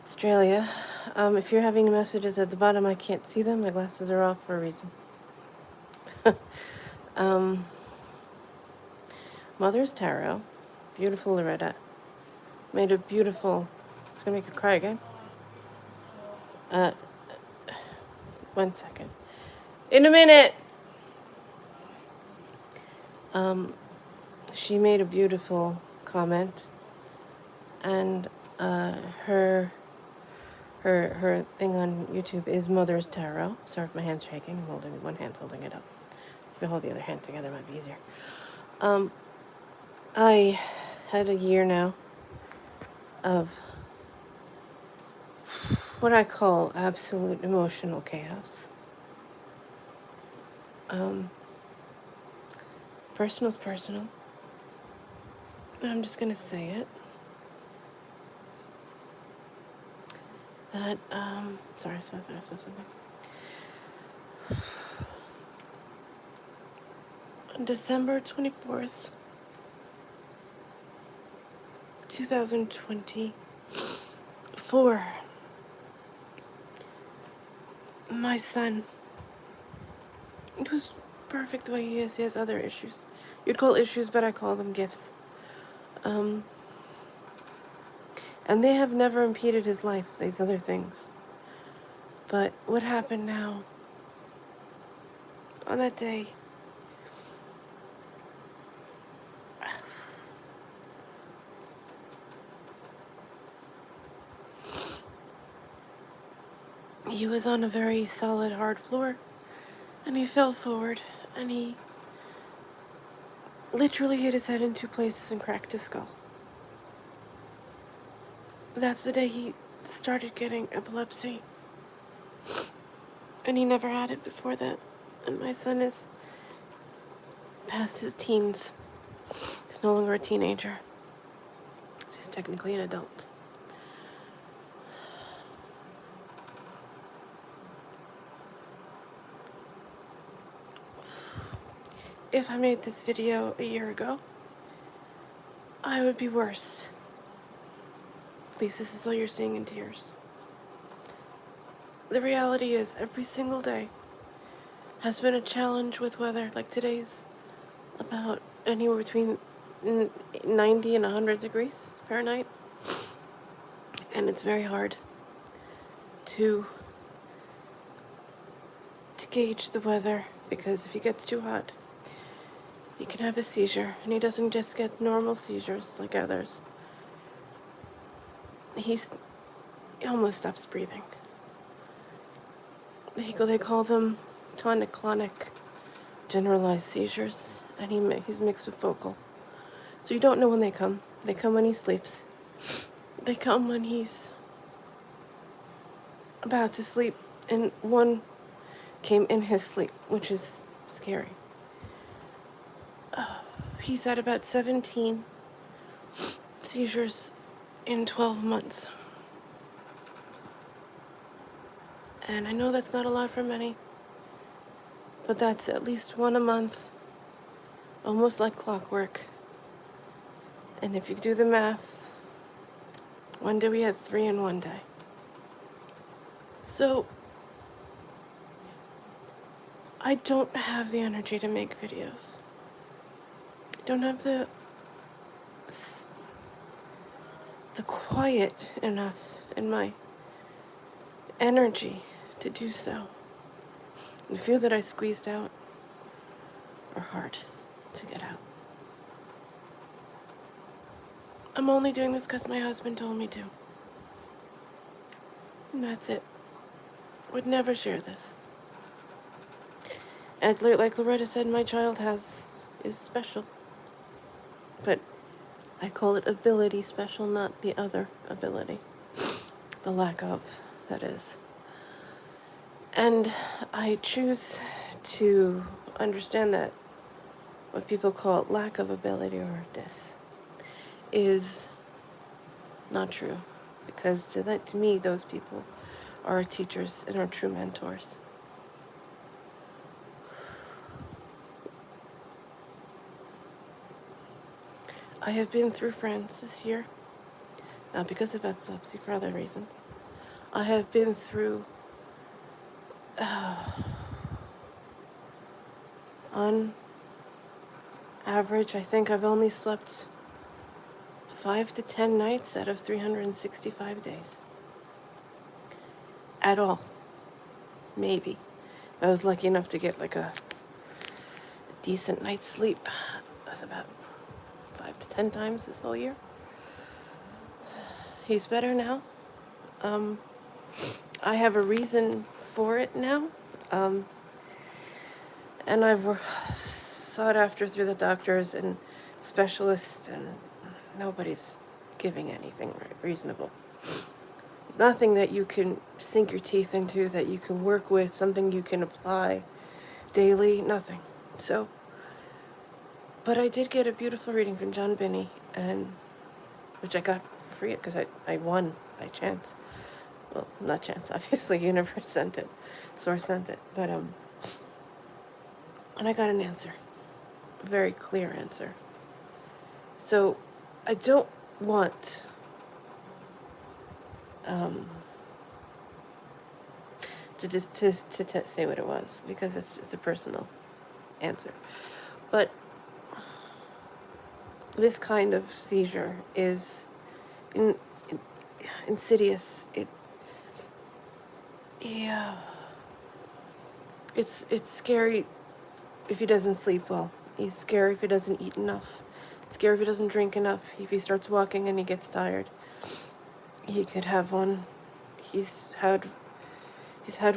Australia. If you're having messages at the bottom, I can't see them. My glasses are off for a reason. um, Mother's Tarot. Beautiful Loretta. Made a beautiful... It's going to make her cry again. 1 second. In a minute! She made a beautiful comment. And her thing on YouTube is Mother's Tarot. Sorry if my hand's shaking. I'm holding one hand, holding it up. If I hold the other hand together, it might be easier. I had a year now of what I call absolute emotional chaos. Personal's personal. And I'm just gonna say it. That, sorry, I saw something. On December 24th, 2024, my son, it was perfect the way he is. He has other issues. You'd call issues, but I call them gifts. And they have never impeded his life, these other things. But what happened now, on that day, he was on a very solid, hard floor, and he fell forward, and he literally hit his head in 2 places and cracked his skull. That's the day he started getting epilepsy, and he never had it before that. And my son is past his teens. He's no longer a teenager, so he's technically an adult. If I made this video a year ago, I would be worse. At least this is all you're seeing in tears. The reality is, every single day has been a challenge with weather, like today's about anywhere between 90 and 100 degrees Fahrenheit. And it's very hard to gauge the weather, because if he gets too hot, he can have a seizure, and he doesn't just get normal seizures like others. He almost stops breathing. They call them tonic-clonic generalized seizures, and he's mixed with focal. So you don't know when they come. They come when he sleeps. They come when he's about to sleep, and one came in his sleep, which is scary. He's had about 17 seizures in 12 months. And I know that's not a lot for many, but that's at least one a month, almost like clockwork. And if you do the math, one day we had 3 in one day. So I don't have the energy to make videos. I don't have the quiet enough in my energy to do so. The few that I squeezed out are hard to get out. I'm only doing this because my husband told me to. And that's it. Would never share this. And like Loretta said, my child is special. But I call it ability special, not the other ability. The lack of, that is. And I choose to understand that what people call lack of ability, or this, is not true. Because to me, those people are our teachers and our true mentors. I have been through friends this year, not because of epilepsy, for other reasons. I have been through, on average, I think I've only slept 5 to 10 nights out of 365 days. At all. Maybe. I was lucky enough to get like a decent night's sleep. That's about 5 to 10 times this whole year. He's better now. I have a reason for it now. And I've sought after through the doctors and specialists, and nobody's giving anything reasonable. Nothing that you can sink your teeth into, that you can work with, something you can apply daily, nothing. So, but I did get a beautiful reading from John Binney, and which I got for free because I won by chance. Well, not chance, obviously, universe sent it, source sent it, but and I got an answer, a very clear answer. So, I don't want to just to say what it was, because it's a personal answer. But this kind of seizure is insidious. It's scary if he doesn't sleep well. He's scary if he doesn't eat enough. It's scary if he doesn't drink enough. If he starts walking and he gets tired, he could have one. He's had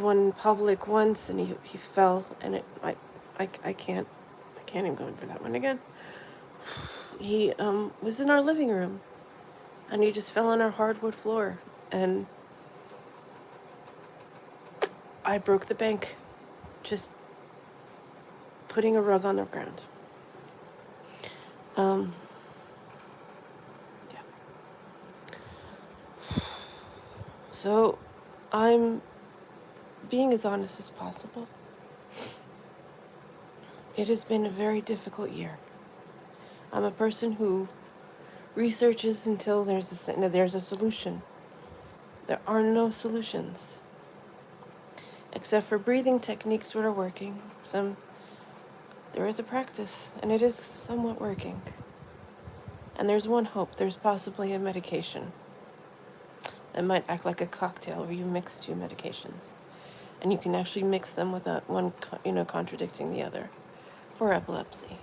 one in public once, and he fell, and I can't even go in for that one again. He was in our living room, and he just fell on our hardwood floor, and I broke the bank just putting a rug on the ground. Yeah. So I'm being as honest as possible. It has been a very difficult year. I'm a person who researches until there's a solution. There are no solutions, except for breathing techniques that are working. There is a practice, and it is somewhat working. And there's one hope. There's possibly a medication that might act like a cocktail where you mix two medications, and you can actually mix them without one, contradicting the other for epilepsy.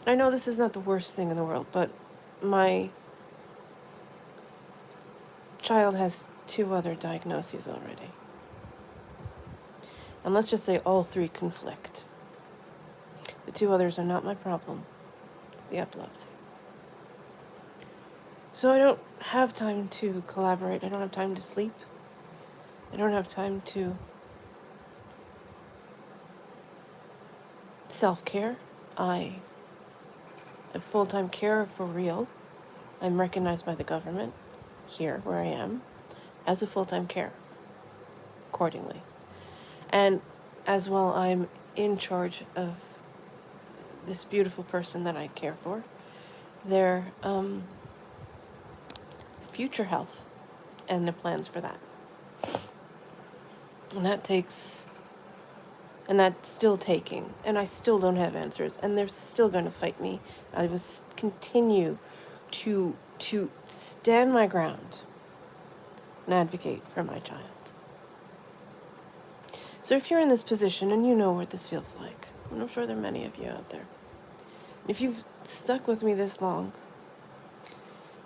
And I know this is not the worst thing in the world, but my child has 2 other diagnoses already. And let's just say all 3 conflict. The 2 others are not my problem. It's the epilepsy. So I don't have time to collaborate. I don't have time to sleep. I don't have time to self-care. I have full-time care for real. I'm recognized by the government here where I am as a full-time care accordingly. And as well, I'm in charge of this beautiful person that I care for, their future health and the plans for that. And that's still taking, and I still don't have answers, and they're still going to fight me. I will continue to stand my ground and advocate for my child. So if you're in this position and you know what this feels like, and I'm sure there are many of you out there, if you've stuck with me this long,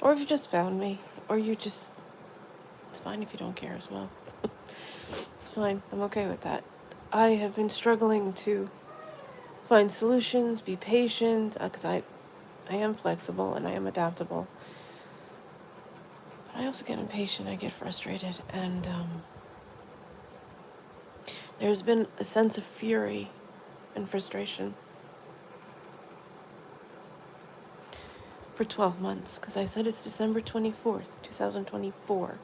or if you just found me, or it's fine if you don't care as well. It's fine. I'm okay with that. I have been struggling to find solutions, be patient, because I am flexible and I am adaptable. But I also get impatient, I get frustrated, and there's been a sense of fury and frustration for 12 months, because I said it's December 24th, 2024.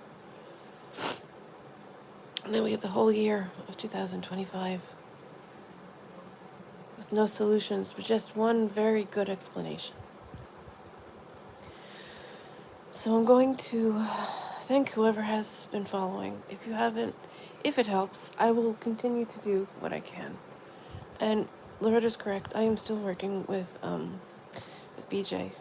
And then we get the whole year of 2025 with no solutions, but just one very good explanation. So I'm going to thank whoever has been following. If you haven't, if it helps, I will continue to do what I can. And Loretta's correct. I am still working with BJ.